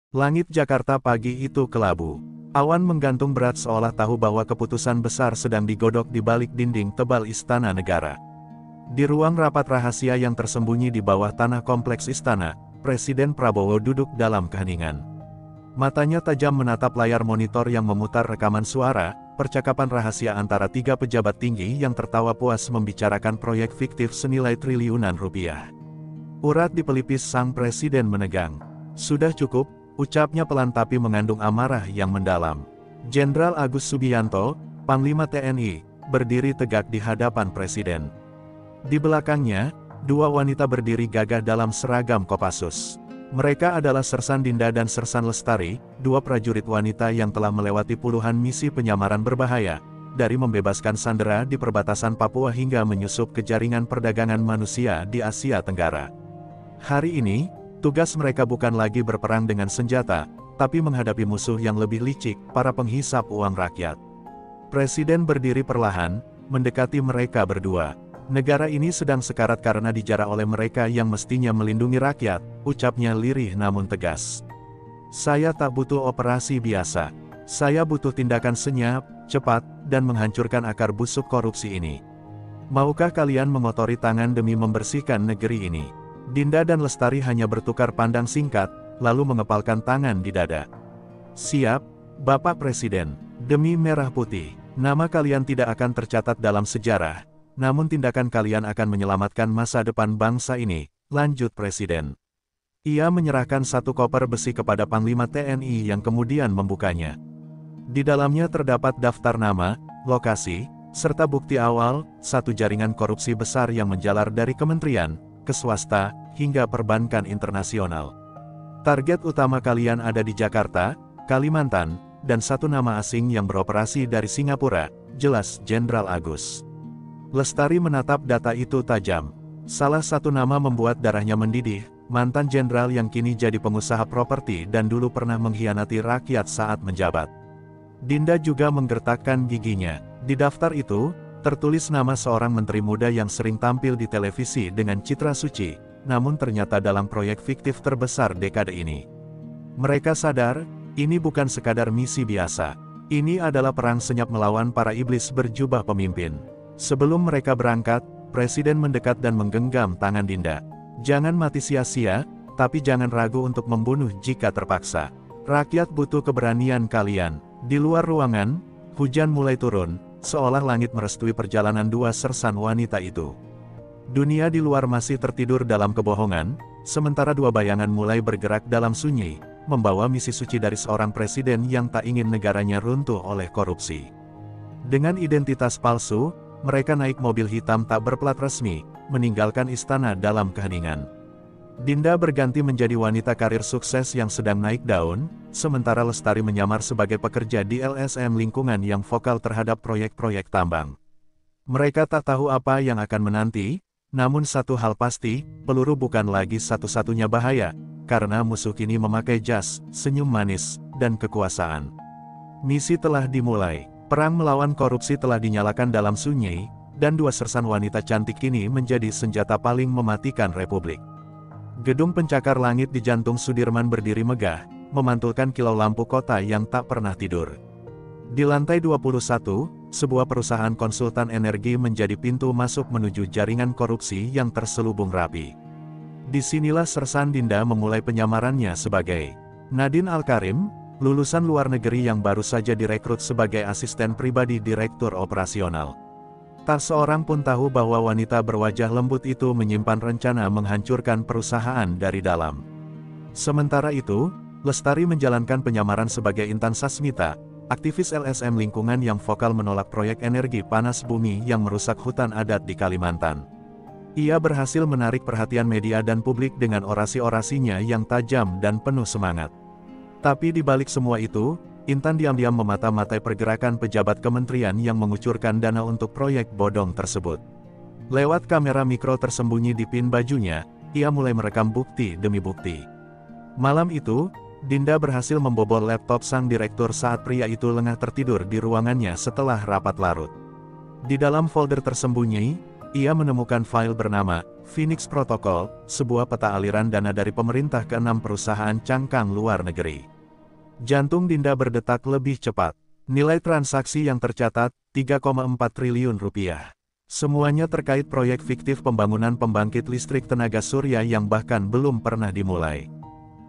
Langit Jakarta pagi itu kelabu. Awan menggantung berat seolah tahu bahwa keputusan besar sedang digodok di balik dinding tebal Istana Negara. Di ruang rapat rahasia yang tersembunyi di bawah tanah kompleks istana, Presiden Prabowo duduk dalam keheningan. Matanya tajam menatap layar monitor yang memutar rekaman suara, percakapan rahasia antara tiga pejabat tinggi yang tertawa puas membicarakan proyek fiktif senilai triliunan rupiah. Urat di pelipis sang presiden menegang. Sudah cukup, ucapnya pelan tapi mengandung amarah yang mendalam. Jenderal Agus Subianto, Panglima TNI, berdiri tegak di hadapan presiden. Di belakangnya, dua wanita berdiri gagah dalam seragam Kopassus. Mereka adalah Sersan Dinda dan Sersan Lestari, dua prajurit wanita yang telah melewati puluhan misi penyamaran berbahaya, dari membebaskan sandera di perbatasan Papua hingga menyusup ke jaringan perdagangan manusia di Asia Tenggara. Hari ini, tugas mereka bukan lagi berperang dengan senjata, tapi menghadapi musuh yang lebih licik, para penghisap uang rakyat. Presiden berdiri perlahan, mendekati mereka berdua. Negara ini sedang sekarat karena dijara oleh mereka yang mestinya melindungi rakyat, ucapnya lirih namun tegas. Saya tak butuh operasi biasa. Saya butuh tindakan senyap, cepat, dan menghancurkan akar busuk korupsi ini. Maukah kalian mengotori tangan demi membersihkan negeri ini? Dinda dan Lestari hanya bertukar pandang singkat, lalu mengepalkan tangan di dada. Siap, Bapak Presiden. Demi merah putih, nama kalian tidak akan tercatat dalam sejarah, namun tindakan kalian akan menyelamatkan masa depan bangsa ini, lanjut Presiden. Ia menyerahkan satu koper besi kepada Panglima TNI yang kemudian membukanya. Di dalamnya terdapat daftar nama, lokasi, serta bukti awal, satu jaringan korupsi besar yang menjalar dari kementerian, ke swasta, hingga perbankan internasional. Target utama kalian ada di Jakarta, Kalimantan, dan satu nama asing yang beroperasi dari Singapura, jelas Jenderal Agus. Lestari menatap data itu tajam. Salah satu nama membuat darahnya mendidih, mantan jenderal yang kini jadi pengusaha properti dan dulu pernah mengkhianati rakyat saat menjabat. Dinda juga menggertakkan giginya. Di daftar itu, tertulis nama seorang menteri muda yang sering tampil di televisi dengan citra suci, namun ternyata dalam proyek fiktif terbesar dekade ini. Mereka sadar, ini bukan sekadar misi biasa. Ini adalah perang senyap melawan para iblis berjubah pemimpin. Sebelum mereka berangkat, Presiden mendekat dan menggenggam tangan Dinda. Jangan mati sia-sia, tapi jangan ragu untuk membunuh jika terpaksa. Rakyat butuh keberanian kalian. Di luar ruangan, hujan mulai turun, seolah langit merestui perjalanan dua sersan wanita itu. Dunia di luar masih tertidur dalam kebohongan, sementara dua bayangan mulai bergerak dalam sunyi, membawa misi suci dari seorang presiden yang tak ingin negaranya runtuh oleh korupsi. Dengan identitas palsu, mereka naik mobil hitam tak berplat resmi, meninggalkan istana dalam keheningan. Dinda berganti menjadi wanita karir sukses yang sedang naik daun, sementara Lestari menyamar sebagai pekerja di LSM lingkungan yang vokal terhadap proyek-proyek tambang. Mereka tak tahu apa yang akan menanti, namun satu hal pasti, peluru bukan lagi satu-satunya bahaya, karena musuh kini memakai jas, senyum manis, dan kekuasaan. Misi telah dimulai. Perang melawan korupsi telah dinyalakan dalam sunyi, dan dua sersan wanita cantik kini menjadi senjata paling mematikan Republik. Gedung pencakar langit di jantung Sudirman berdiri megah, memantulkan kilau lampu kota yang tak pernah tidur. Di lantai 21, sebuah perusahaan konsultan energi menjadi pintu masuk menuju jaringan korupsi yang terselubung rapi. Disinilah Sersan Dinda memulai penyamarannya sebagai Nadine Al-Karim, lulusan luar negeri yang baru saja direkrut sebagai asisten pribadi direktur operasional. Tak seorang pun tahu bahwa wanita berwajah lembut itu menyimpan rencana menghancurkan perusahaan dari dalam. Sementara itu, Lestari menjalankan penyamaran sebagai Intan Sasmita, aktivis LSM lingkungan yang vokal menolak proyek energi panas bumi yang merusak hutan adat di Kalimantan. Ia berhasil menarik perhatian media dan publik dengan orasi-orasinya yang tajam dan penuh semangat. Tapi di balik semua itu, Intan diam-diam memata-matai pergerakan pejabat kementerian yang mengucurkan dana untuk proyek bodong tersebut. Lewat kamera mikro tersembunyi di pin bajunya, ia mulai merekam bukti demi bukti. Malam itu, Dinda berhasil membobol laptop sang direktur saat pria itu lengah tertidur di ruangannya setelah rapat larut. Di dalam folder tersembunyi, ia menemukan file bernama Phoenix Protocol, sebuah peta aliran dana dari pemerintah ke 6 perusahaan cangkang luar negeri. Jantung Dinda berdetak lebih cepat. Nilai transaksi yang tercatat, 3,4 triliun rupiah. Semuanya terkait proyek fiktif pembangunan pembangkit listrik tenaga surya yang bahkan belum pernah dimulai.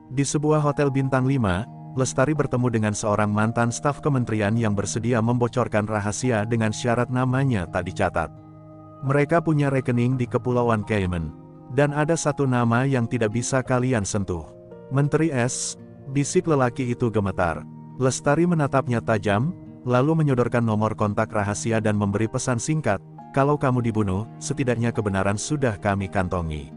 Di sebuah hotel bintang 5, Lestari bertemu dengan seorang mantan staf kementerian yang bersedia membocorkan rahasia dengan syarat namanya tak dicatat. Mereka punya rekening di Kepulauan Cayman. Dan ada satu nama yang tidak bisa kalian sentuh. Menteri S, bisik lelaki itu gemetar. Lestari menatapnya tajam, lalu menyodorkan nomor kontak rahasia dan memberi pesan singkat, "Kalau kamu dibunuh, setidaknya kebenaran sudah kami kantongi."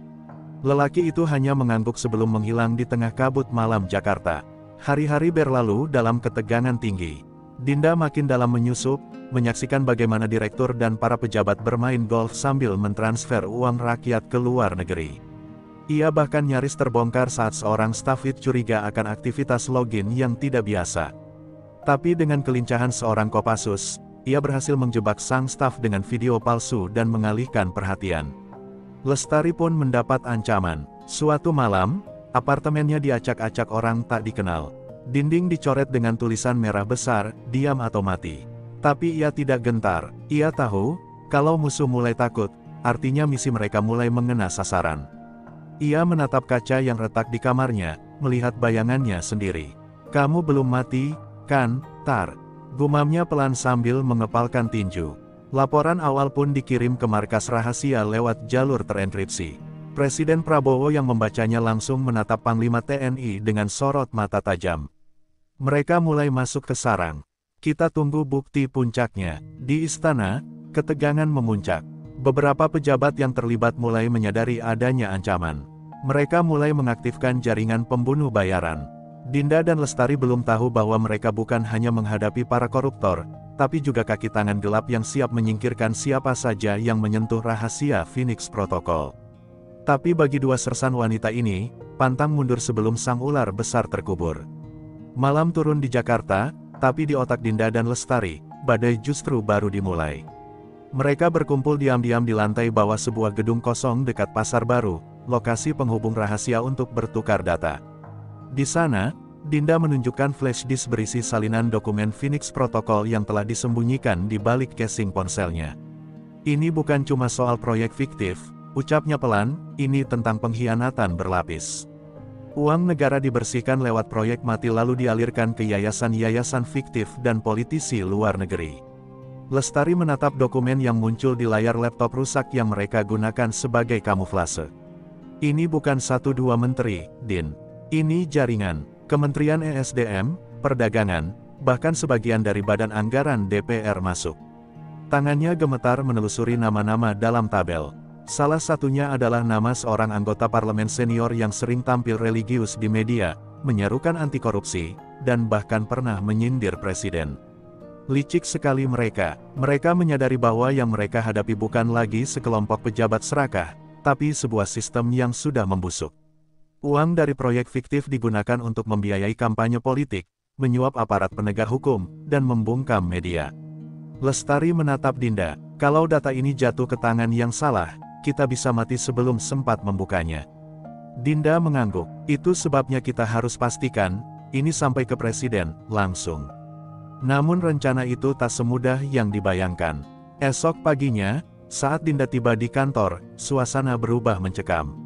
Lelaki itu hanya mengangguk sebelum menghilang di tengah kabut malam Jakarta. Hari-hari berlalu dalam ketegangan tinggi. Dinda makin dalam menyusup, menyaksikan bagaimana direktur dan para pejabat bermain golf sambil mentransfer uang rakyat ke luar negeri. Ia bahkan nyaris terbongkar saat seorang staf IT curiga akan aktivitas login yang tidak biasa. Tapi dengan kelincahan seorang Kopassus, ia berhasil menjebak sang staf dengan video palsu dan mengalihkan perhatian. Lestari pun mendapat ancaman. Suatu malam, apartemennya diacak-acak orang tak dikenal. Dinding dicoret dengan tulisan merah besar, "Diam atau mati." Tapi ia tidak gentar. Ia tahu, kalau musuh mulai takut, artinya misi mereka mulai mengena sasaran. Ia menatap kaca yang retak di kamarnya, melihat bayangannya sendiri. "Kamu belum mati, kan, Tar?" Gumamnya pelan sambil mengepalkan tinju. Laporan awal pun dikirim ke markas rahasia lewat jalur terenkripsi. Presiden Prabowo yang membacanya langsung menatap Panglima TNI dengan sorot mata tajam. Mereka mulai masuk ke sarang. Kita tunggu bukti puncaknya. Di istana, ketegangan memuncak. Beberapa pejabat yang terlibat mulai menyadari adanya ancaman. Mereka mulai mengaktifkan jaringan pembunuh bayaran. Dinda dan Lestari belum tahu bahwa mereka bukan hanya menghadapi para koruptor, tapi juga kaki tangan gelap yang siap menyingkirkan siapa saja yang menyentuh rahasia Phoenix Protocol. Tapi bagi dua sersan wanita ini, pantang mundur sebelum sang ular besar terkubur. Malam turun di Jakarta, tapi di otak Dinda dan Lestari, badai justru baru dimulai. Mereka berkumpul diam-diam di lantai bawah sebuah gedung kosong dekat Pasar Baru, lokasi penghubung rahasia untuk bertukar data. Di sana, Dinda menunjukkan flash disk berisi salinan dokumen Phoenix Protocol yang telah disembunyikan di balik casing ponselnya. "Ini bukan cuma soal proyek fiktif," ucapnya pelan, "ini tentang pengkhianatan berlapis. Uang negara dibersihkan lewat proyek mati lalu dialirkan ke yayasan-yayasan fiktif dan politisi luar negeri." Lestari menatap dokumen yang muncul di layar laptop rusak yang mereka gunakan sebagai kamuflase. "Ini bukan 1-2 menteri, Din. Ini jaringan. Kementerian ESDM, Perdagangan, bahkan sebagian dari Badan Anggaran DPR masuk." Tangannya gemetar menelusuri nama-nama dalam tabel. Salah satunya adalah nama seorang anggota parlemen senior yang sering tampil religius di media, menyerukan anti korupsi, dan bahkan pernah menyindir presiden. Licik sekali mereka. Mereka menyadari bahwa yang mereka hadapi bukan lagi sekelompok pejabat serakah, tapi sebuah sistem yang sudah membusuk. Uang dari proyek fiktif digunakan untuk membiayai kampanye politik, menyuap aparat penegak hukum, dan membungkam media. Lestari menatap Dinda. "Kalau data ini jatuh ke tangan yang salah, kita bisa mati sebelum sempat membukanya." Dinda mengangguk. "Itu sebabnya kita harus pastikan, ini sampai ke presiden, langsung." Namun rencana itu tak semudah yang dibayangkan. Esok paginya, saat Dinda tiba di kantor, suasana berubah mencekam.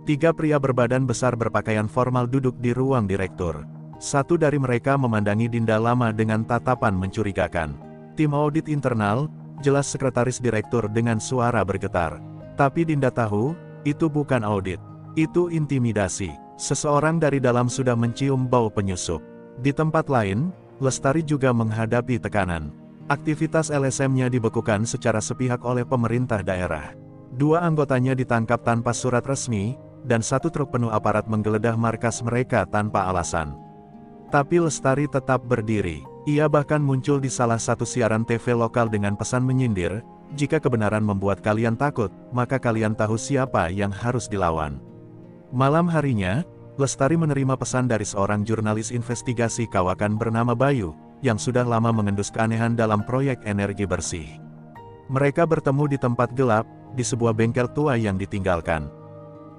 3 pria berbadan besar berpakaian formal duduk di ruang direktur. Satu dari mereka memandangi Dinda lama dengan tatapan mencurigakan. "Tim audit internal," jelas sekretaris direktur dengan suara bergetar. Tapi Dinda tahu, itu bukan audit. Itu intimidasi. Seseorang dari dalam sudah mencium bau penyusup. Di tempat lain, Lestari juga menghadapi tekanan. Aktivitas LSM-nya dibekukan secara sepihak oleh pemerintah daerah. 2 anggotanya ditangkap tanpa surat resmi, dan 1 truk penuh aparat menggeledah markas mereka tanpa alasan. Tapi Lestari tetap berdiri. Ia bahkan muncul di salah satu siaran TV lokal dengan pesan menyindir, "Jika kebenaran membuat kalian takut, maka kalian tahu siapa yang harus dilawan." Malam harinya, Lestari menerima pesan dari seorang jurnalis investigasi kawakan bernama Bayu, yang sudah lama mengendus keanehan dalam proyek energi bersih. Mereka bertemu di tempat gelap, di sebuah bengkel tua yang ditinggalkan.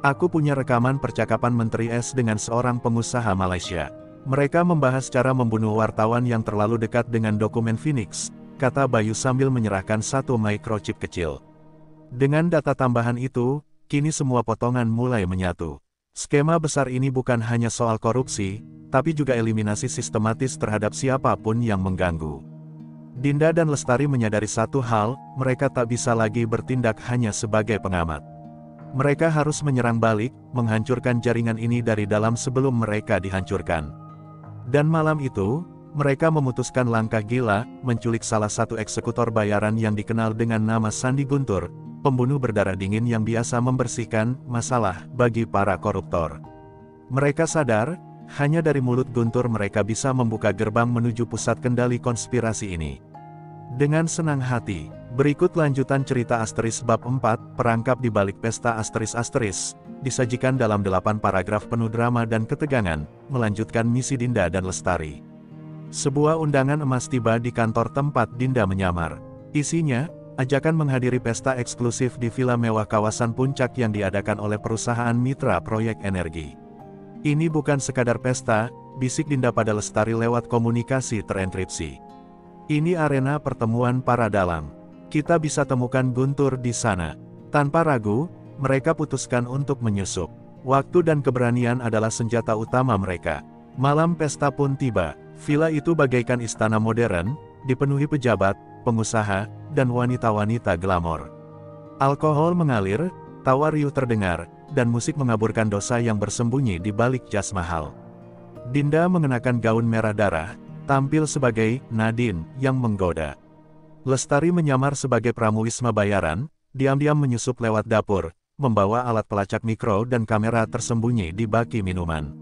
Aku punya rekaman percakapan Menteri S dengan seorang pengusaha Malaysia. Mereka membahas cara membunuh wartawan yang terlalu dekat dengan dokumen Phoenix, kata Bayu sambil menyerahkan satu microchip kecil. Dengan data tambahan itu, kini semua potongan mulai menyatu. Skema besar ini bukan hanya soal korupsi, tapi juga eliminasi sistematis terhadap siapapun yang mengganggu. Dinda dan Lestari menyadari satu hal, mereka tak bisa lagi bertindak hanya sebagai pengamat. Mereka harus menyerang balik, menghancurkan jaringan ini dari dalam sebelum mereka dihancurkan. Dan malam itu, mereka memutuskan langkah gila, menculik salah satu eksekutor bayaran yang dikenal dengan nama Sandi Guntur, pembunuh berdarah dingin yang biasa membersihkan masalah bagi para koruptor. Mereka sadar, hanya dari mulut Guntur mereka bisa membuka gerbang menuju pusat kendali konspirasi ini. Dengan senang hati, berikut lanjutan cerita Asteris bab 4, perangkap di balik pesta Asteris, disajikan dalam 8 paragraf penuh drama dan ketegangan, melanjutkan misi Dinda dan Lestari. Sebuah undangan emas tiba di kantor tempat Dinda menyamar. Isinya, ajakan menghadiri pesta eksklusif di villa mewah kawasan Puncak yang diadakan oleh perusahaan mitra proyek energi. Ini bukan sekadar pesta, bisik Dinda pada Lestari lewat komunikasi terenkripsi. Ini arena pertemuan para dalang. Kita bisa temukan Guntur di sana. Tanpa ragu, mereka putuskan untuk menyusup. Waktu dan keberanian adalah senjata utama mereka. Malam pesta pun tiba. Villa itu bagaikan istana modern, dipenuhi pejabat, pengusaha, dan wanita-wanita glamor. Alkohol mengalir, tawa riuh terdengar, dan musik mengaburkan dosa yang bersembunyi di balik jas mahal. Dinda mengenakan gaun merah darah, tampil sebagai Nadine yang menggoda. Lestari menyamar sebagai pramuwisma bayaran, diam-diam menyusup lewat dapur, membawa alat pelacak mikro dan kamera tersembunyi di baki minuman.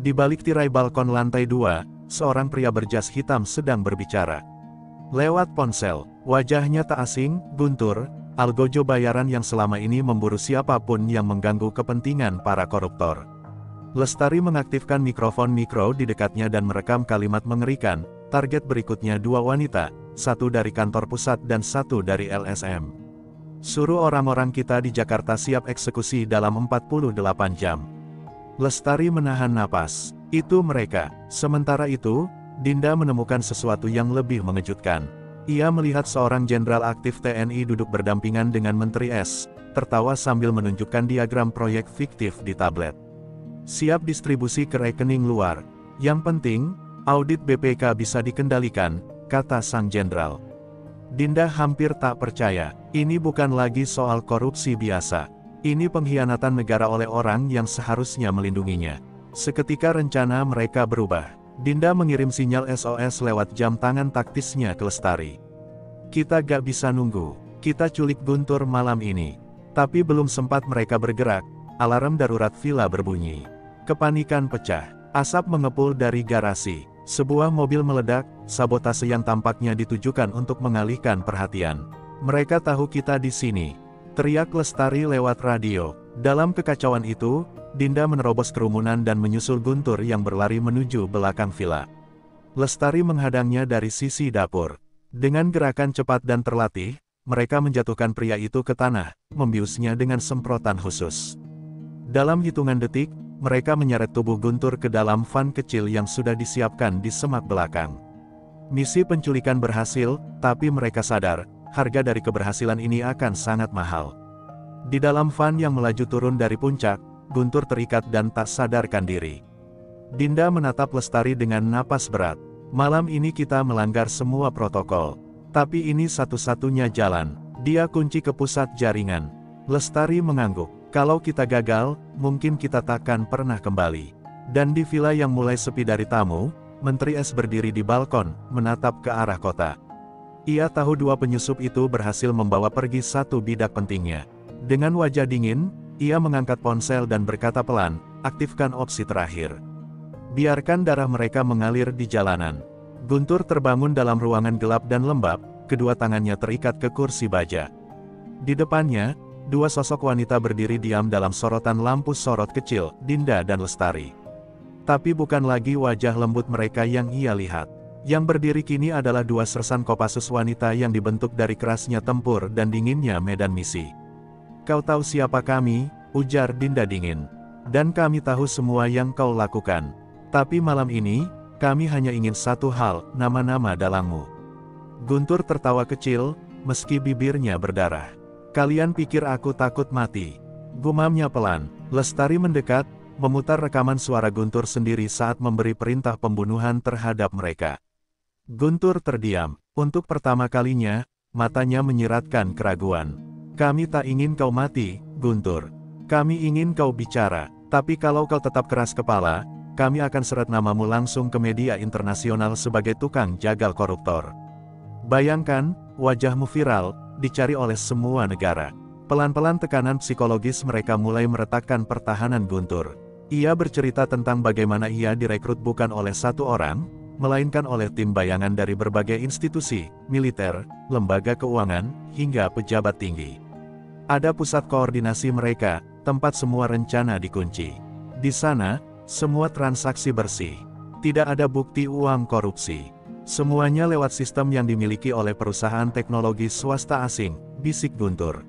Di balik tirai balkon lantai 2, seorang pria berjas hitam sedang berbicara. Lewat ponsel, wajahnya tak asing, Guntur, algojo bayaran yang selama ini memburu siapapun yang mengganggu kepentingan para koruptor. Lestari mengaktifkan mikrofon mikro di dekatnya dan merekam kalimat mengerikan. Target berikutnya 2 wanita, satu dari kantor pusat dan satu dari LSM. Suruh orang-orang kita di Jakarta siap eksekusi dalam 48 jam. Lestari menahan napas. Itu mereka. Sementara itu, Dinda menemukan sesuatu yang lebih mengejutkan. Ia melihat seorang jenderal aktif TNI duduk berdampingan dengan Menteri S, tertawa sambil menunjukkan diagram proyek fiktif di tablet. Siap distribusi ke rekening luar. Yang penting, audit BPK bisa dikendalikan, kata sang jenderal. Dinda hampir tak percaya, ini bukan lagi soal korupsi biasa. Ini pengkhianatan negara oleh orang yang seharusnya melindunginya. Seketika rencana mereka berubah. Dinda mengirim sinyal SOS lewat jam tangan taktisnya ke Lestari. Kita gak bisa nunggu, kita culik Guntur malam ini. Tapi belum sempat mereka bergerak, alarm darurat villa berbunyi. Kepanikan pecah, asap mengepul dari garasi. Sebuah mobil meledak, sabotase yang tampaknya ditujukan untuk mengalihkan perhatian. Mereka tahu kita di sini, teriak Lestari lewat radio. Dalam kekacauan itu, Dinda menerobos kerumunan dan menyusul Guntur yang berlari menuju belakang villa. Lestari menghadangnya dari sisi dapur. Dengan gerakan cepat dan terlatih, mereka menjatuhkan pria itu ke tanah, membiusnya dengan semprotan khusus. Dalam hitungan detik, mereka menyeret tubuh Guntur ke dalam van kecil yang sudah disiapkan di semak belakang. Misi penculikan berhasil, tapi mereka sadar, harga dari keberhasilan ini akan sangat mahal. Di dalam van yang melaju turun dari puncak, Guntur terikat dan tak sadarkan diri. Dinda menatap Lestari dengan napas berat. Malam ini kita melanggar semua protokol. Tapi ini satu-satunya jalan. Dia kunci ke pusat jaringan. Lestari mengangguk. Kalau kita gagal, mungkin kita takkan pernah kembali. Dan di villa yang mulai sepi dari tamu, Menteri S berdiri di balkon, menatap ke arah kota. Ia tahu 2 penyusup itu berhasil membawa pergi satu bidak pentingnya. Dengan wajah dingin, ia mengangkat ponsel dan berkata pelan, aktifkan opsi terakhir. Biarkan darah mereka mengalir di jalanan. Guntur terbangun dalam ruangan gelap dan lembab, kedua tangannya terikat ke kursi baja. Di depannya, 2 sosok wanita berdiri diam dalam sorotan lampu sorot kecil, Dinda dan Lestari. Tapi bukan lagi wajah lembut mereka yang ia lihat. Yang berdiri kini adalah 2 sersan Kopassus wanita yang dibentuk dari kerasnya tempur dan dinginnya medan misi. Kau tahu siapa kami, ujar Dinda dingin. Dan kami tahu semua yang kau lakukan. Tapi malam ini, kami hanya ingin satu hal, nama-nama dalangmu. Guntur tertawa kecil, meski bibirnya berdarah. Kalian pikir aku takut mati? Gumamnya pelan. Lestari mendekat, memutar rekaman suara Guntur sendiri saat memberi perintah pembunuhan terhadap mereka. Guntur terdiam. Untuk pertama kalinya, matanya menyiratkan keraguan. Kami tak ingin kau mati, Guntur. Kami ingin kau bicara, tapi kalau kau tetap keras kepala, kami akan seret namamu langsung ke media internasional sebagai tukang jagal koruptor. Bayangkan, wajahmu viral, dicari oleh semua negara. Pelan-pelan tekanan psikologis mereka mulai meretakkan pertahanan Guntur. Ia bercerita tentang bagaimana ia direkrut bukan oleh satu orang, melainkan oleh tim bayangan dari berbagai institusi, militer, lembaga keuangan, hingga pejabat tinggi. Ada pusat koordinasi mereka, tempat semua rencana dikunci. Di sana, semua transaksi bersih. Tidak ada bukti uang korupsi. Semuanya lewat sistem yang dimiliki oleh perusahaan teknologi swasta asing, bisik Guntur.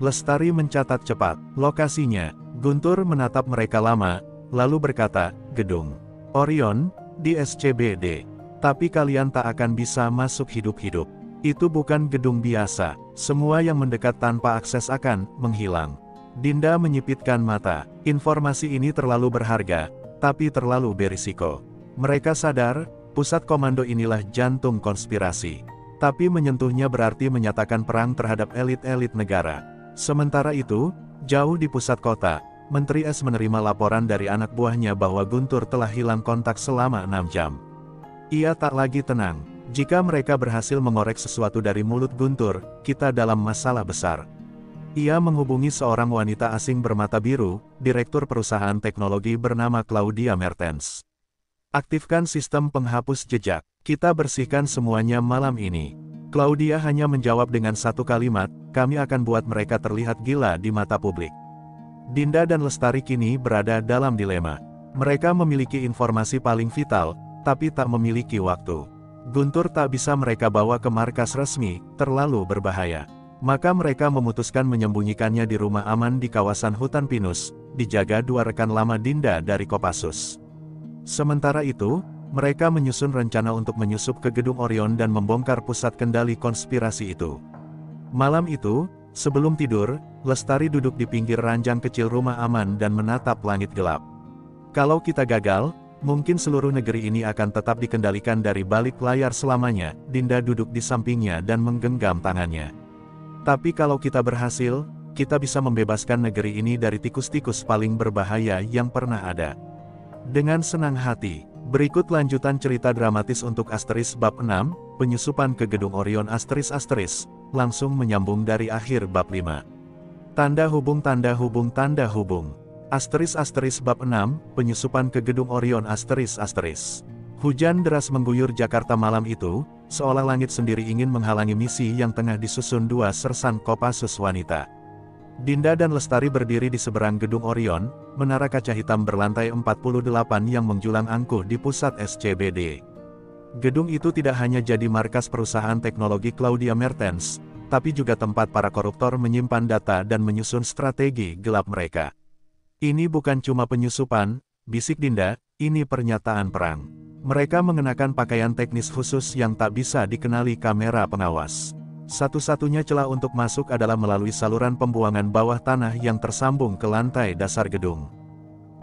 Lestari mencatat cepat lokasinya. Guntur menatap mereka lama, lalu berkata, Gedung Orion, di SCBD. Tapi kalian tak akan bisa masuk hidup-hidup. Itu bukan gedung biasa, semua yang mendekat tanpa akses akan menghilang. Dinda menyipitkan mata, informasi ini terlalu berharga, tapi terlalu berisiko. Mereka sadar, pusat komando inilah jantung konspirasi. Tapi menyentuhnya berarti menyatakan perang terhadap elit-elit negara. Sementara itu, jauh di pusat kota, Menteri S menerima laporan dari anak buahnya bahwa Guntur telah hilang kontak selama 6 jam. Ia tak lagi tenang. Jika mereka berhasil mengorek sesuatu dari mulut Guntur, kita dalam masalah besar. Ia menghubungi seorang wanita asing bermata biru, direktur perusahaan teknologi bernama Claudia Mertens. Aktifkan sistem penghapus jejak, kita bersihkan semuanya malam ini. Claudia hanya menjawab dengan satu kalimat, kami akan buat mereka terlihat gila di mata publik. Dinda dan Lestari kini berada dalam dilema. Mereka memiliki informasi paling vital, tapi tak memiliki waktu. Guntur tak bisa mereka bawa ke markas resmi, terlalu berbahaya. Maka mereka memutuskan menyembunyikannya di rumah aman di kawasan hutan pinus, dijaga dua rekan lama Dinda dari Kopassus. Sementara itu, mereka menyusun rencana untuk menyusup ke gedung Orion dan membongkar pusat kendali konspirasi itu. Malam itu, sebelum tidur, Lestari duduk di pinggir ranjang kecil rumah aman dan menatap langit gelap. Kalau kita gagal, mungkin seluruh negeri ini akan tetap dikendalikan dari balik layar selamanya. Dinda duduk di sampingnya dan menggenggam tangannya. Tapi kalau kita berhasil, kita bisa membebaskan negeri ini dari tikus-tikus paling berbahaya yang pernah ada. Dengan senang hati, berikut lanjutan cerita dramatis untuk Asteris Bab 6, penyusupan ke gedung Orion Asteris, langsung menyambung dari akhir Bab 5. Tanda hubung. Asteris Bab 6, penyusupan ke gedung Orion Asteris. Hujan deras mengguyur Jakarta malam itu, seolah langit sendiri ingin menghalangi misi yang tengah disusun dua sersan Kopassus wanita. Dinda dan Lestari berdiri di seberang gedung Orion, menara kaca hitam berlantai 48 yang menjulang angkuh di pusat SCBD. Gedung itu tidak hanya jadi markas perusahaan teknologi Claudia Mertens, tapi juga tempat para koruptor menyimpan data dan menyusun strategi gelap mereka. Ini bukan cuma penyusupan, bisik Dinda, ini pernyataan perang. Mereka mengenakan pakaian teknis khusus yang tak bisa dikenali kamera pengawas. Satu-satunya celah untuk masuk adalah melalui saluran pembuangan bawah tanah yang tersambung ke lantai dasar gedung.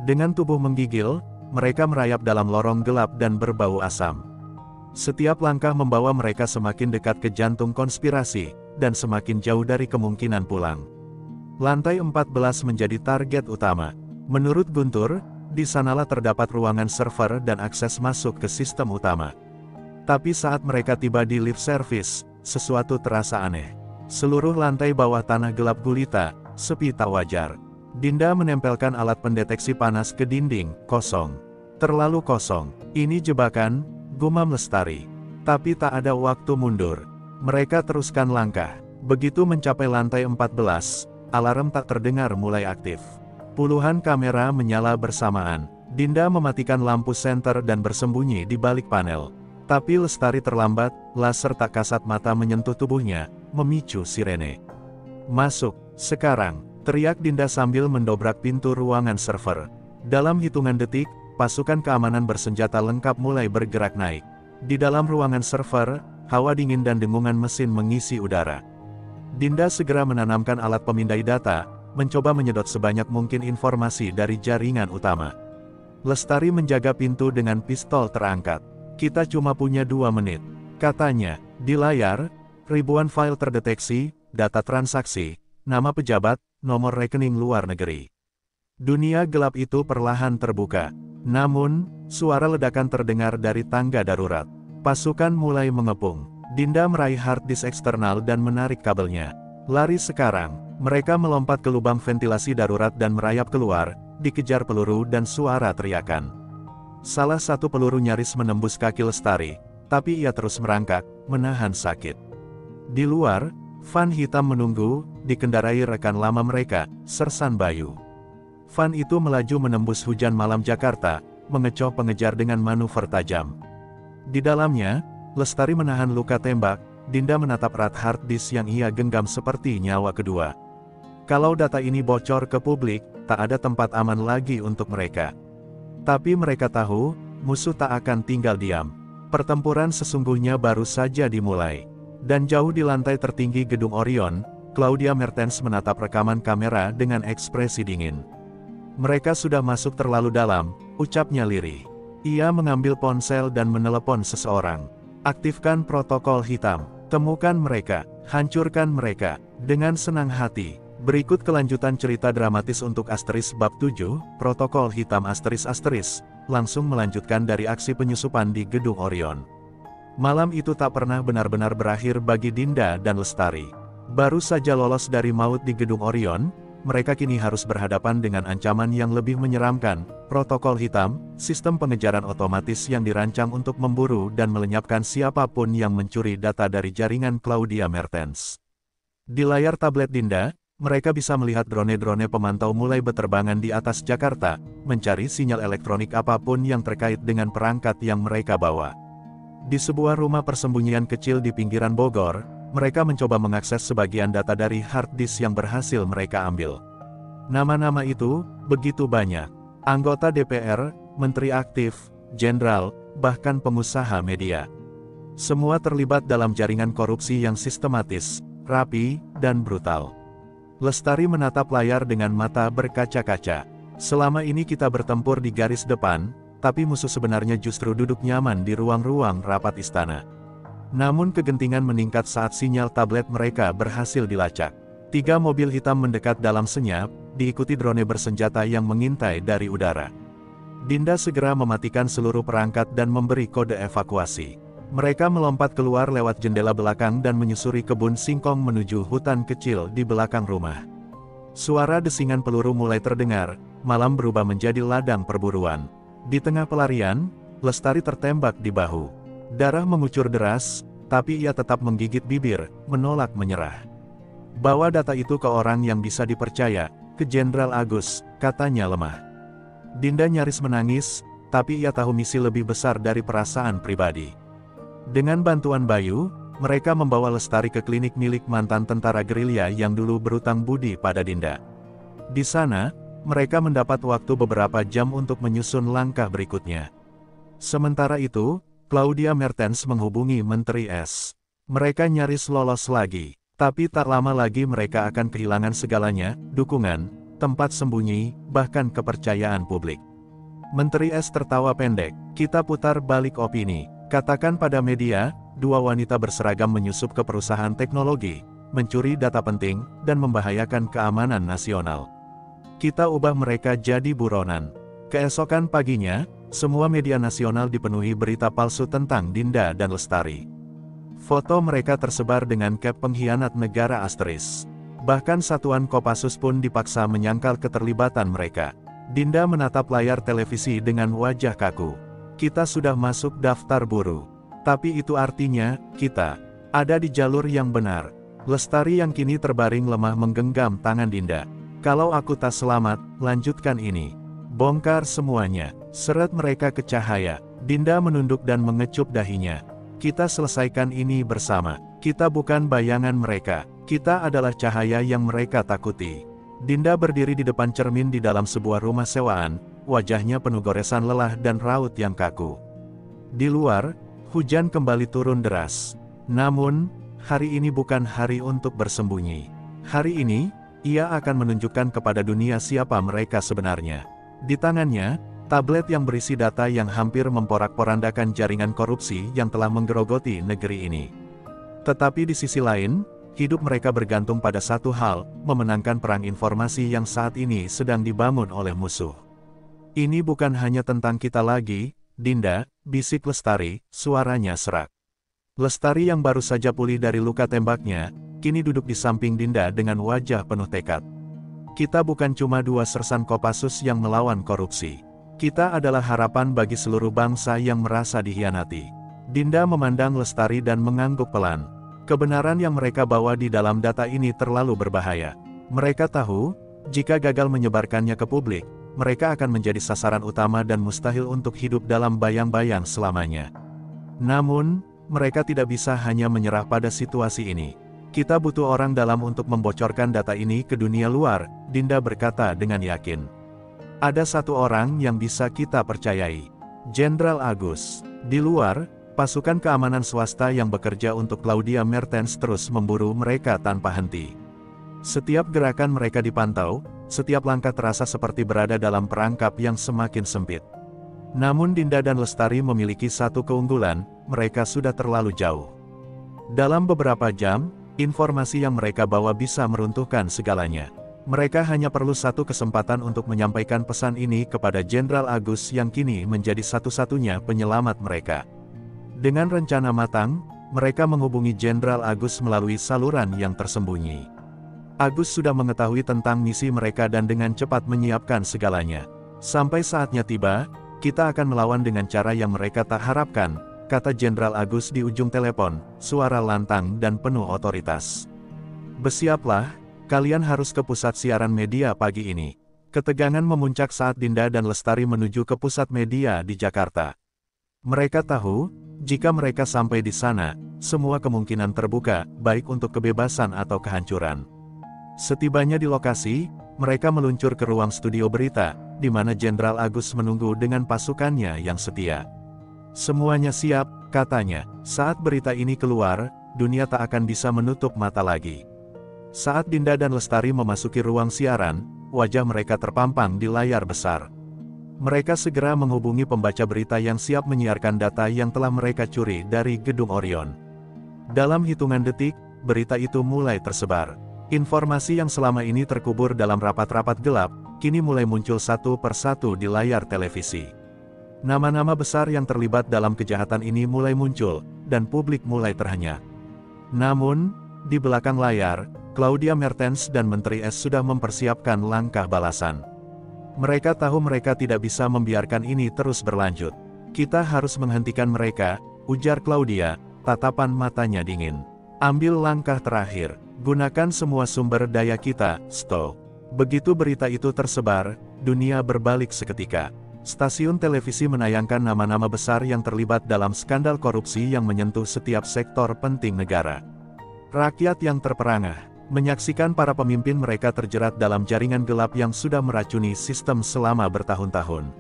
Dengan tubuh menggigil, mereka merayap dalam lorong gelap dan berbau asam. Setiap langkah membawa mereka semakin dekat ke jantung konspirasi, dan semakin jauh dari kemungkinan pulang. Lantai 14 menjadi target utama. Menurut Guntur, di sanalah terdapat ruangan server dan akses masuk ke sistem utama. Tapi saat mereka tiba di lift service, sesuatu terasa aneh. Seluruh lantai bawah tanah gelap gulita, sepi tak wajar. Dinda menempelkan alat pendeteksi panas ke dinding, kosong. Terlalu kosong. Ini jebakan, gumam Lestari. Tapi tak ada waktu mundur. Mereka teruskan langkah. Begitu mencapai lantai 14, alarm tak terdengar mulai aktif. Puluhan kamera menyala bersamaan. Dinda mematikan lampu senter dan bersembunyi di balik panel. Tapi Lestari terlambat, laser tak kasat mata menyentuh tubuhnya, memicu sirene. Masuk, Sekarang, teriak Dinda sambil mendobrak pintu ruangan server. Dalam hitungan detik, pasukan keamanan bersenjata lengkap mulai bergerak naik. Di dalam ruangan server, hawa dingin dan dengungan mesin mengisi udara. Dinda segera menanamkan alat pemindai data, mencoba menyedot sebanyak mungkin informasi dari jaringan utama. Lestari menjaga pintu dengan pistol terangkat. Kita cuma punya 2 menit, katanya. Di layar, ribuan file terdeteksi, data transaksi, nama pejabat, nomor rekening luar negeri. Dunia gelap itu perlahan terbuka. Namun, suara ledakan terdengar dari tangga darurat. Pasukan mulai mengepung. Dinda meraih hard disk eksternal dan menarik kabelnya. Lari sekarang. Mereka melompat ke lubang ventilasi darurat dan merayap keluar, dikejar peluru dan suara teriakan. Salah satu peluru nyaris menembus kaki Lestari, tapi ia terus merangkak, menahan sakit. Di luar, van hitam menunggu, dikendarai rekan lama mereka, Sersan Bayu. Van itu melaju menembus hujan malam Jakarta, mengecoh pengejar dengan manuver tajam. Di dalamnya, Lestari menahan luka tembak. Dinda menatap erat hard disk yang ia genggam seperti nyawa kedua. Kalau data ini bocor ke publik, tak ada tempat aman lagi untuk mereka. Tapi mereka tahu, musuh tak akan tinggal diam. Pertempuran sesungguhnya baru saja dimulai. Dan jauh di lantai tertinggi gedung Orion, Claudia Mertens menatap rekaman kamera dengan ekspresi dingin. Mereka sudah masuk terlalu dalam, ucapnya lirih. Ia mengambil ponsel dan menelepon seseorang. Aktifkan protokol hitam, temukan mereka, hancurkan mereka, dengan senang hati. Berikut kelanjutan cerita dramatis untuk Asteris Bab 7, Protokol Hitam Asteris, langsung melanjutkan dari aksi penyusupan di gedung Orion. Malam itu tak pernah benar-benar berakhir bagi Dinda dan Lestari. Baru saja lolos dari maut di gedung Orion, mereka kini harus berhadapan dengan ancaman yang lebih menyeramkan. Protokol Hitam, sistem pengejaran otomatis yang dirancang untuk memburu dan melenyapkan siapapun yang mencuri data dari jaringan Claudia Mertens. Di layar tablet Dinda, mereka bisa melihat drone-drone pemantau mulai berterbangan di atas Jakarta, mencari sinyal elektronik apapun yang terkait dengan perangkat yang mereka bawa. Di sebuah rumah persembunyian kecil di pinggiran Bogor, mereka mencoba mengakses sebagian data dari hard disk yang berhasil mereka ambil. Nama-nama itu begitu banyak. Anggota DPR, menteri aktif, jenderal, bahkan pengusaha media. Semua terlibat dalam jaringan korupsi yang sistematis, rapi, dan brutal. Lestari menatap layar dengan mata berkaca-kaca. Selama ini kita bertempur di garis depan, tapi musuh sebenarnya justru duduk nyaman di ruang-ruang rapat istana. Namun kegentingan meningkat saat sinyal tablet mereka berhasil dilacak. 3 mobil hitam mendekat dalam senyap, diikuti drone bersenjata yang mengintai dari udara. Dinda segera mematikan seluruh perangkat dan memberi kode evakuasi. Mereka melompat keluar lewat jendela belakang dan menyusuri kebun singkong menuju hutan kecil di belakang rumah. Suara desingan peluru mulai terdengar, malam berubah menjadi ladang perburuan. Di tengah pelarian, Lestari tertembak di bahu. Darah mengucur deras, tapi ia tetap menggigit bibir, menolak menyerah. Bawa data itu ke orang yang bisa dipercaya, ke Jenderal Agus, katanya lemah. Dinda nyaris menangis, tapi ia tahu misi lebih besar dari perasaan pribadi. Dengan bantuan Bayu, mereka membawa Lestari ke klinik milik mantan tentara gerilya yang dulu berutang budi pada Dinda. Di sana, mereka mendapat waktu beberapa jam untuk menyusun langkah berikutnya. Sementara itu, Claudia Mertens menghubungi Menteri S. Mereka nyaris lolos lagi, tapi tak lama lagi mereka akan kehilangan segalanya, dukungan, tempat sembunyi, bahkan kepercayaan publik. Menteri S tertawa pendek, kita putar balik opini. Katakan pada media, 2 wanita berseragam menyusup ke perusahaan teknologi, mencuri data penting, dan membahayakan keamanan nasional. Kita ubah mereka jadi buronan. Keesokan paginya, semua media nasional dipenuhi berita palsu tentang Dinda dan Lestari. Foto mereka tersebar dengan cap pengkhianat negara Asteris. Bahkan satuan Kopassus pun dipaksa menyangkal keterlibatan mereka. Dinda menatap layar televisi dengan wajah kaku. Kita sudah masuk daftar buruh. Tapi itu artinya, kita ada di jalur yang benar. Lestari yang kini terbaring lemah menggenggam tangan Dinda. Kalau aku tak selamat, lanjutkan ini. Bongkar semuanya. Seret mereka ke cahaya. Dinda menunduk dan mengecup dahinya. Kita selesaikan ini bersama. Kita bukan bayangan mereka. Kita adalah cahaya yang mereka takuti. Dinda berdiri di depan cermin di dalam sebuah rumah sewaan, wajahnya penuh goresan lelah dan raut yang kaku. Di luar, hujan kembali turun deras. Namun, hari ini bukan hari untuk bersembunyi. Hari ini, ia akan menunjukkan kepada dunia siapa mereka sebenarnya. Di tangannya, tablet yang berisi data yang hampir memporak-porandakan jaringan korupsi yang telah menggerogoti negeri ini. Tetapi di sisi lain, hidup mereka bergantung pada satu hal, memenangkan perang informasi yang saat ini sedang dibangun oleh musuh. Ini bukan hanya tentang kita lagi, Dinda, bisik Lestari, suaranya serak. Lestari yang baru saja pulih dari luka tembaknya, kini duduk di samping Dinda dengan wajah penuh tekad. Kita bukan cuma dua sersan Kopassus yang melawan korupsi. Kita adalah harapan bagi seluruh bangsa yang merasa dihianati. Dinda memandang Lestari dan mengangguk pelan. Kebenaran yang mereka bawa di dalam data ini terlalu berbahaya. Mereka tahu, jika gagal menyebarkannya ke publik, mereka akan menjadi sasaran utama dan mustahil untuk hidup dalam bayang-bayang selamanya. Namun, mereka tidak bisa hanya menyerah pada situasi ini. Kita butuh orang dalam untuk membocorkan data ini ke dunia luar, Dinda berkata dengan yakin. Ada satu orang yang bisa kita percayai. Jenderal Agus. Di luar, pasukan keamanan swasta yang bekerja untuk Claudia Mertens terus memburu mereka tanpa henti. Setiap gerakan mereka dipantau, setiap langkah terasa seperti berada dalam perangkap yang semakin sempit. Namun Dinda dan Lestari memiliki satu keunggulan, mereka sudah terlalu jauh. Dalam beberapa jam, informasi yang mereka bawa bisa meruntuhkan segalanya. Mereka hanya perlu satu kesempatan untuk menyampaikan pesan ini kepada Jenderal Agus yang kini menjadi satu-satunya penyelamat mereka. Dengan rencana matang, mereka menghubungi Jenderal Agus melalui saluran yang tersembunyi. Agus sudah mengetahui tentang misi mereka dan dengan cepat menyiapkan segalanya. Sampai saatnya tiba, kita akan melawan dengan cara yang mereka tak harapkan, kata Jenderal Agus di ujung telepon, suara lantang dan penuh otoritas. Bersiaplah, kalian harus ke pusat siaran media pagi ini. Ketegangan memuncak saat Dinda dan Lestari menuju ke pusat media di Jakarta. Mereka tahu, jika mereka sampai di sana, semua kemungkinan terbuka, baik untuk kebebasan atau kehancuran. Setibanya di lokasi, mereka meluncur ke ruang studio berita, di mana Jenderal Agus menunggu dengan pasukannya yang setia. Semuanya siap, katanya. Saat berita ini keluar, dunia tak akan bisa menutup mata lagi. Saat Dinda dan Lestari memasuki ruang siaran, wajah mereka terpampang di layar besar. Mereka segera menghubungi pembaca berita yang siap menyiarkan data yang telah mereka curi dari gedung Orion. Dalam hitungan detik, berita itu mulai tersebar. Informasi yang selama ini terkubur dalam rapat-rapat gelap, kini mulai muncul satu persatu di layar televisi. Nama-nama besar yang terlibat dalam kejahatan ini mulai muncul, dan publik mulai terhenyak. Namun, di belakang layar, Claudia Mertens dan Menteri S sudah mempersiapkan langkah balasan. Mereka tahu mereka tidak bisa membiarkan ini terus berlanjut. Kita harus menghentikan mereka, ujar Claudia, tatapan matanya dingin. Ambil langkah terakhir, gunakan semua sumber daya kita, Sto. Begitu berita itu tersebar, dunia berbalik seketika. Stasiun televisi menayangkan nama-nama besar yang terlibat dalam skandal korupsi yang menyentuh setiap sektor penting negara. Rakyat yang terperangah menyaksikan para pemimpin mereka terjerat dalam jaringan gelap yang sudah meracuni sistem selama bertahun-tahun.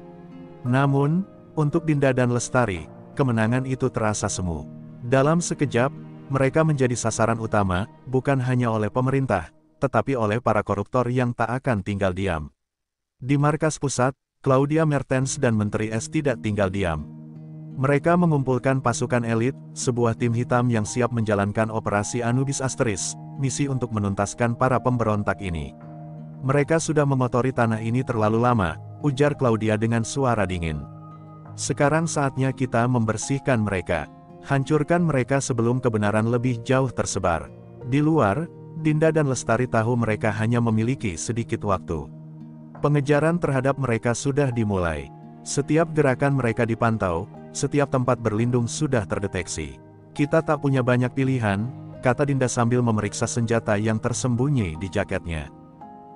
Namun, untuk Dinda dan Lestari, kemenangan itu terasa semu. Dalam sekejap, mereka menjadi sasaran utama, bukan hanya oleh pemerintah, tetapi oleh para koruptor yang tak akan tinggal diam. Di markas pusat, Claudia Mertens dan Menteri S tidak tinggal diam. Mereka mengumpulkan pasukan elit, sebuah tim hitam yang siap menjalankan operasi Anubis Asteris, misi untuk menuntaskan para pemberontak ini. Mereka sudah mengotori tanah ini terlalu lama, ujar Claudia dengan suara dingin. Sekarang saatnya kita membersihkan mereka. Hancurkan mereka sebelum kebenaran lebih jauh tersebar. Di luar, Dinda dan Lestari tahu mereka hanya memiliki sedikit waktu. Pengejaran terhadap mereka sudah dimulai. Setiap gerakan mereka dipantau, setiap tempat berlindung sudah terdeteksi. Kita tak punya banyak pilihan, kata Dinda sambil memeriksa senjata yang tersembunyi di jaketnya.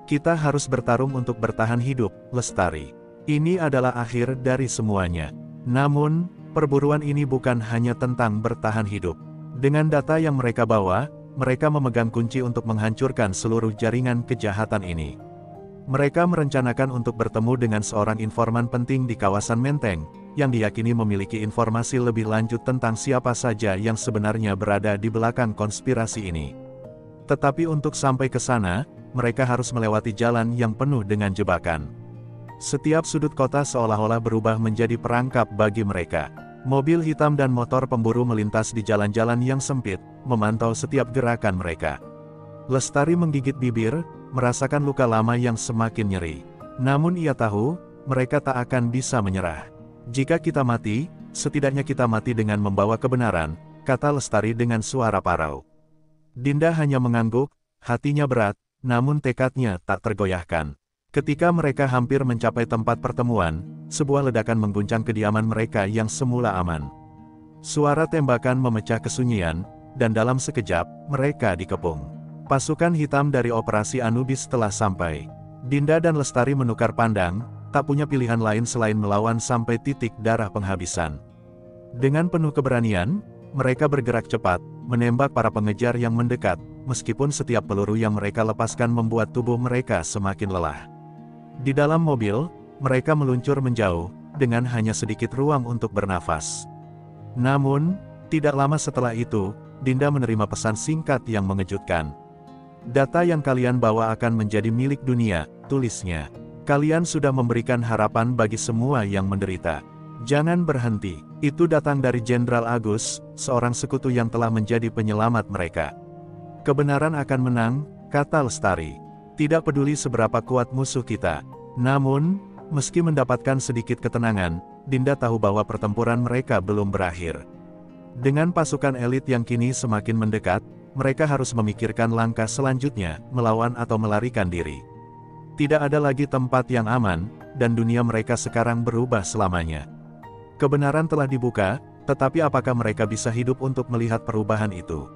Kita harus bertarung untuk bertahan hidup, Lestari. Ini adalah akhir dari semuanya. Namun, perburuan ini bukan hanya tentang bertahan hidup. Dengan data yang mereka bawa, mereka memegang kunci untuk menghancurkan seluruh jaringan kejahatan ini. Mereka merencanakan untuk bertemu dengan seorang informan penting di kawasan Menteng, yang diyakini memiliki informasi lebih lanjut tentang siapa saja yang sebenarnya berada di belakang konspirasi ini. Tetapi untuk sampai ke sana, mereka harus melewati jalan yang penuh dengan jebakan. Setiap sudut kota seolah-olah berubah menjadi perangkap bagi mereka. Mobil hitam dan motor pemburu melintas di jalan-jalan yang sempit, memantau setiap gerakan mereka. Lestari menggigit bibir, merasakan luka lama yang semakin nyeri. Namun ia tahu, mereka tak akan bisa menyerah. Jika kita mati, setidaknya kita mati dengan membawa kebenaran, kata Lestari dengan suara parau. Dinda hanya mengangguk, hatinya berat, namun tekadnya tak tergoyahkan. Ketika mereka hampir mencapai tempat pertemuan, sebuah ledakan mengguncang kediaman mereka yang semula aman. Suara tembakan memecah kesunyian, dan dalam sekejap, mereka dikepung. Pasukan hitam dari Operasi Anubis telah sampai. Dinda dan Lestari menukar pandang, tak punya pilihan lain selain melawan sampai titik darah penghabisan. Dengan penuh keberanian, mereka bergerak cepat, menembak para pengejar yang mendekat, meskipun setiap peluru yang mereka lepaskan membuat tubuh mereka semakin lelah. Di dalam mobil, mereka meluncur menjauh, dengan hanya sedikit ruang untuk bernafas. Namun, tidak lama setelah itu, Dinda menerima pesan singkat yang mengejutkan. Data yang kalian bawa akan menjadi milik dunia, tulisnya. Kalian sudah memberikan harapan bagi semua yang menderita. Jangan berhenti. Itu datang dari Jenderal Agus, seorang sekutu yang telah menjadi penyelamat mereka. Kebenaran akan menang, kata Lestari. Tidak peduli seberapa kuat musuh kita. Namun, meski mendapatkan sedikit ketenangan, Dinda tahu bahwa pertempuran mereka belum berakhir. Dengan pasukan elit yang kini semakin mendekat, mereka harus memikirkan langkah selanjutnya, melawan atau melarikan diri. Tidak ada lagi tempat yang aman, dan dunia mereka sekarang berubah selamanya. Kebenaran telah dibuka, tetapi apakah mereka bisa hidup untuk melihat perubahan itu?